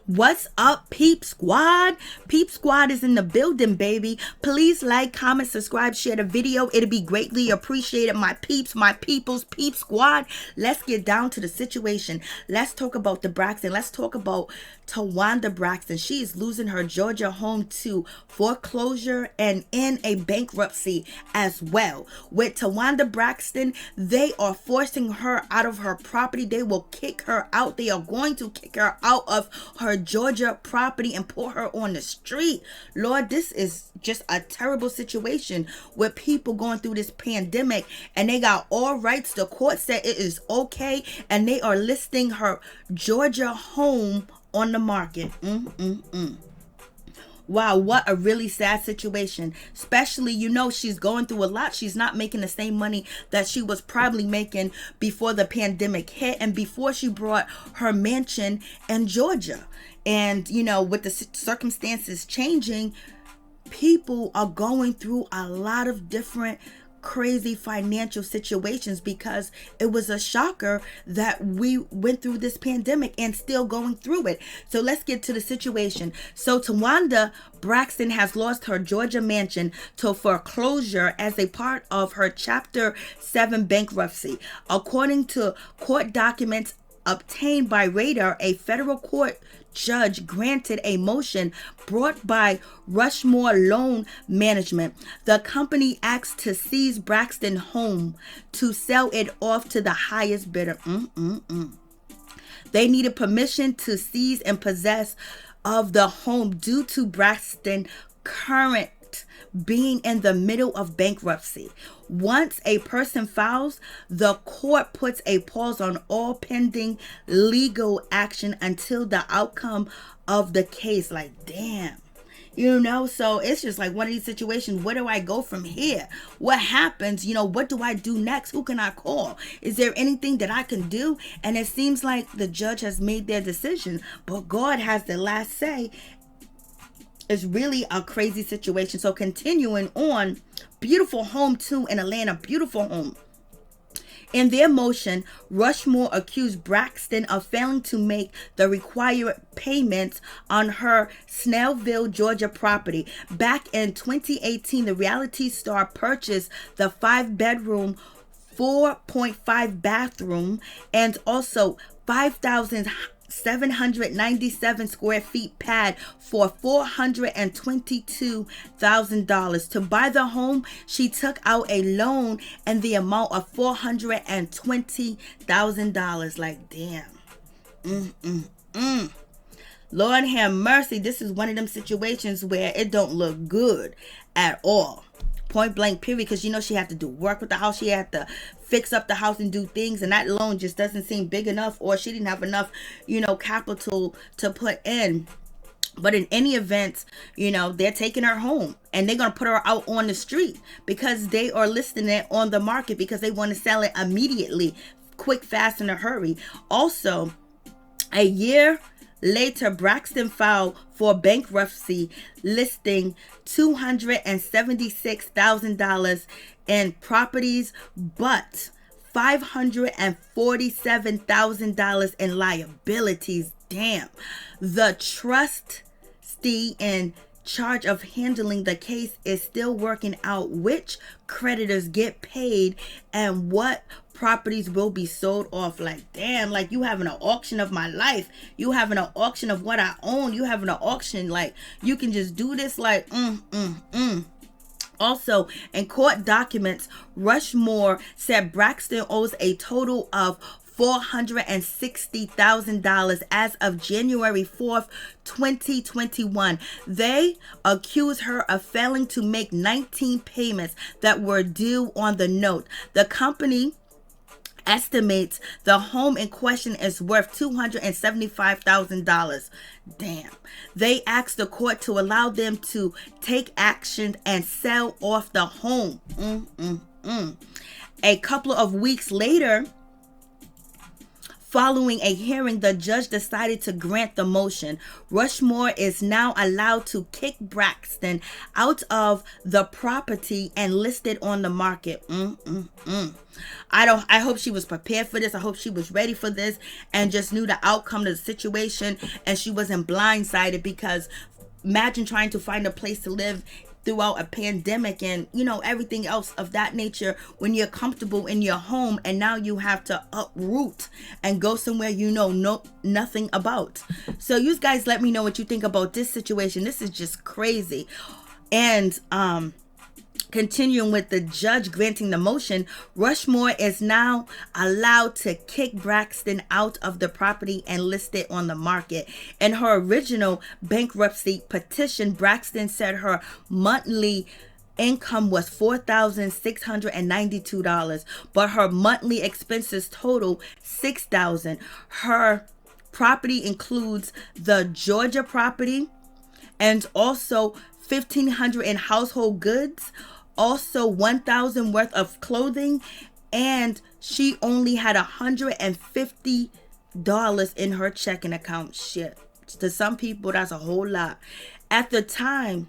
What's up, Peep Squad? Peep Squad is in the building, baby. Please like, comment, subscribe, share the video. It'll be greatly appreciated. My peeps, my peoples, Peep Squad. Let's get down to the situation. Let's talk about the Braxton. Let's talk about Towanda Braxton. She is losing her Georgia home to foreclosure and in a bankruptcy as well. With Towanda Braxton, they are forcing her out of her property. They will kick her out. They are going to kick her out of her Georgia property and put her on the street. Lord, this is just a terrible situation with people going through this pandemic and they got all rights. The court said it is okay and they are listing her Georgia home on the market. Wow, what a really sad situation. Especially, she's going through a lot. She's not making the same money that she was probably making before the pandemic hit and before she bought her mansion in Georgia. And, with the circumstances changing, people are going through a lot of different crazy financial situations because it was a shocker that we went through this pandemic and still going through it. So let's get to the situation. So Towanda Braxton has lost her Georgia mansion to foreclosure as a part of her Chapter 7 bankruptcy. According to court documents obtained by Radar, a federal court judge granted a motion brought by Rushmore Loan Management. The company asked to seize Braxton home to sell it off to the highest bidder. They needed permission to seize and possess of the home due to Braxton current being in the middle of bankruptcy. Once a person files, the court puts a pause on all pending legal action until the outcome of the case. Like, damn. So it's just like one of these situations. Where do I go from here? What happens? What do I do next? Who can I call? Is there anything that I can do? And it seems like the judge has made their decision, but God has the last say. It's really a crazy situation. So continuing on, beautiful home too in Atlanta, beautiful home. In their motion, Rushmore accused Braxton of failing to make the required payments on her Snellville, Georgia property. Back in 2018, the reality star purchased the 5-bedroom, 4.5 bathroom, and also 5,797 square feet pad for $422,000. To buy the home, she took out a loan in the amount of $420,000. Like, damn. Lord have mercy. This is one of them situations where it don't look good at all. Point blank period, because she had to do work with the house. She had to fix up the house and do things, and that loan just doesn't seem big enough, or she didn't have enough capital to put in. But in any event, they're taking her home and they're going to put her out on the street because they are listing it on the market because they want to sell it immediately, quick, fast, in a hurry. Also, a year later, Braxton filed for bankruptcy, listing $276,000 in properties, but $547,000 in liabilities. Damn. The trustee in charge of handling the case is still working out which creditors get paid and what properties will be sold off. Like, damn, like you having an auction of my life. You having an auction of what I own. You having an auction like you can just do this like Also, in court documents, Rushmore said Braxton owes a total of $460,000 as of January 4th, 2021. They accuse her of failing to make 19 payments that were due on the note. The company estimates the home in question is worth $275,000. Damn. They asked the court to allow them to take action and sell off the home. A couple of weeks later, Following a hearing, the judge decided to grant the motion. Rushmore is now allowed to kick Braxton out of the property and list it on the market. I hope she was prepared for this. I hope she was ready for this and just knew the outcome of the situation, and she wasn't blindsided, because imagine trying to find a place to live throughout a pandemic and everything else of that nature when you're comfortable in your home, and now you have to uproot and go somewhere nothing about. So you guys let me know what you think about this situation. This is just crazy. And continuing with the judge granting the motion, Rushmore is now allowed to kick Braxton out of the property and list it on the market. In her original bankruptcy petition, Braxton said her monthly income was $4,692, but her monthly expenses total $6,000. Her property includes the Georgia property and also $1,500 in household goods, also $1,000 worth of clothing, and she only had $150 in her checking account. Shit, to some people that's a whole lot. At the time,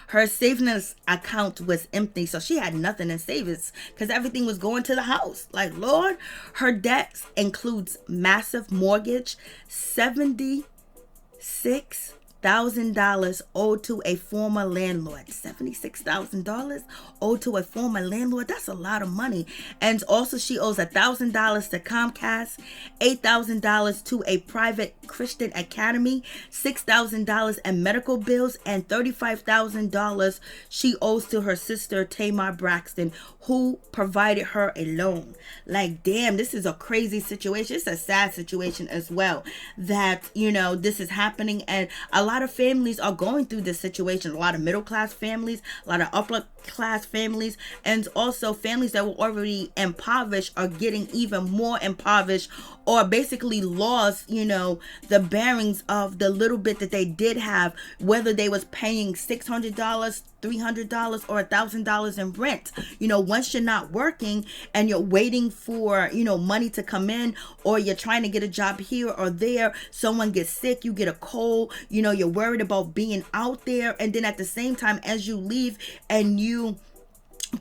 her savings account was empty, so she had nothing in savings because everything was going to the house. Like, Lord, her debts includes massive mortgage, $76,000 owed to a former landlord. $76,000 owed to a former landlord. That's a lot of money. And also she owes $1,000 to Comcast, $8,000 to a private Christian academy, $6,000 in medical bills, and $35,000 she owes to her sister Tamar Braxton, who provided her a loan. Like, damn, this is a crazy situation. It's a sad situation as well that, this is happening. And a lot of families are going through this situation. A lot of middle class families, a lot of upper class families, and also families that were already impoverished are getting even more impoverished, or basically lost, the bearings of the little bit that they did have, whether they was paying $600, $300, or $1,000 in rent. Once you're not working and you're waiting for, money to come in, or you're trying to get a job here or there, someone gets sick, you get a cold, you're worried about being out there. And then at the same time, as you leave and you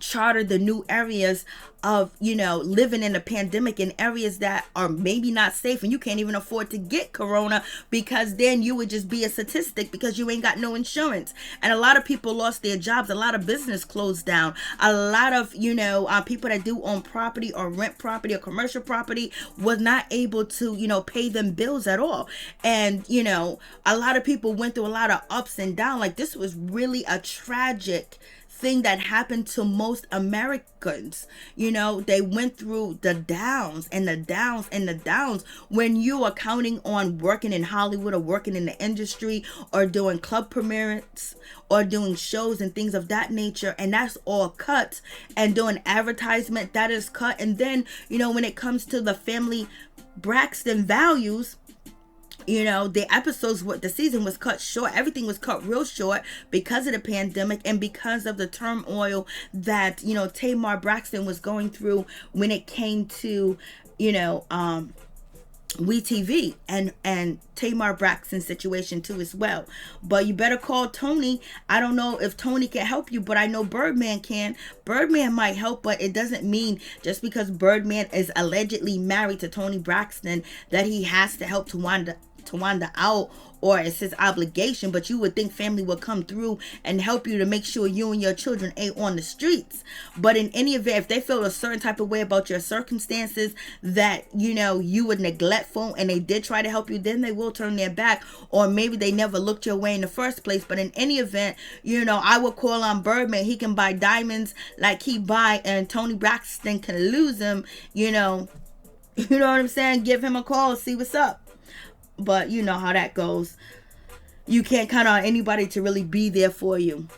charter the new areas of living in a pandemic in areas that are maybe not safe, and you can't even afford to get corona, because then you would just be a statistic because you ain't got no insurance. And a lot of people lost their jobs. A lot of business closed down. A lot of people that do own property or rent property or commercial property was not able to pay them bills at all. And a lot of people went through a lot of ups and downs. Like, this was really a tragic thing that happened to most Americans. They went through the downs and the downs and the downs. When you are counting on working in Hollywood or working in the industry or doing club premieres or doing shows and things of that nature, and that's all cut, and doing advertisement, that is cut. And then when it comes to the family Braxton values, the episodes, the season was cut short. Everything was cut real short because of the pandemic and because of the turmoil that, Tamar Braxton was going through when it came to, WeTV and Tamar Braxton's situation too as well. But you better call Toni. I don't know if Toni can help you, but I know Birdman can. Birdman might help, but it doesn't mean just because Birdman is allegedly married to Toni Braxton that he has to help Towanda out, or it's his obligation. But you would think family would come through and help you to make sure you and your children ain't on the streets. But in any event, if they feel a certain type of way about your circumstances that you were neglectful and they did try to help you, then they will turn their back, or maybe they never looked your way in the first place. But in any event, I would call on Birdman. He can buy diamonds like he buy, and Toni Braxton can lose them. You know what I'm saying? Give him a call, see what's up. But you know how that goes. You can't count on anybody to really be there for you.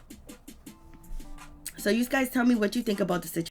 So you guys tell me what you think about the situation.